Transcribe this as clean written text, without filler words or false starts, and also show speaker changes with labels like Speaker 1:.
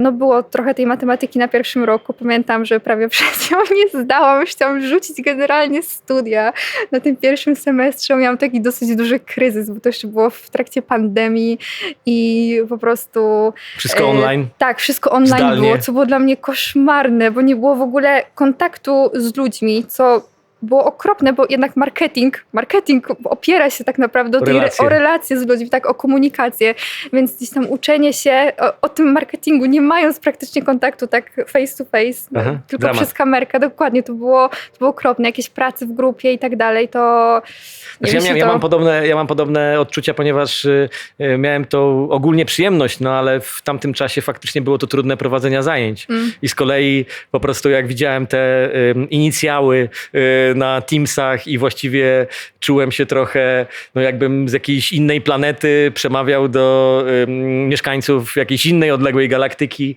Speaker 1: No było trochę tej matematyki na pierwszym roku. Pamiętam, że prawie przez nią nie zdałam. Chciałam rzucić generalnie studia na tym pierwszym semestrze. Miałam taki dosyć duży kryzys, bo to jeszcze było w trakcie pandemii i po prostu...
Speaker 2: Wszystko online?
Speaker 1: Tak, wszystko online
Speaker 2: Zdalnie.
Speaker 1: było, co było dla mnie koszmarne, bo nie było w ogóle kontaktu z ludźmi, co było okropne, bo jednak marketing opiera się tak naprawdę o relacje z ludźmi, tak, o komunikację, więc gdzieś tam uczenie się o tym marketingu, nie mając praktycznie kontaktu tak face to face, tylko
Speaker 2: dramat.
Speaker 1: przez kamerkę, dokładnie, to było okropne, jakieś prace w grupie i tak dalej, to...
Speaker 2: Ja mam podobne odczucia, ponieważ miałem tą ogólnie przyjemność, no ale w tamtym czasie faktycznie było to trudne prowadzenia zajęć. I z kolei po prostu jak widziałem te inicjały na Teamsach i właściwie czułem się trochę, no jakbym z jakiejś innej planety przemawiał do mieszkańców jakiejś innej odległej galaktyki.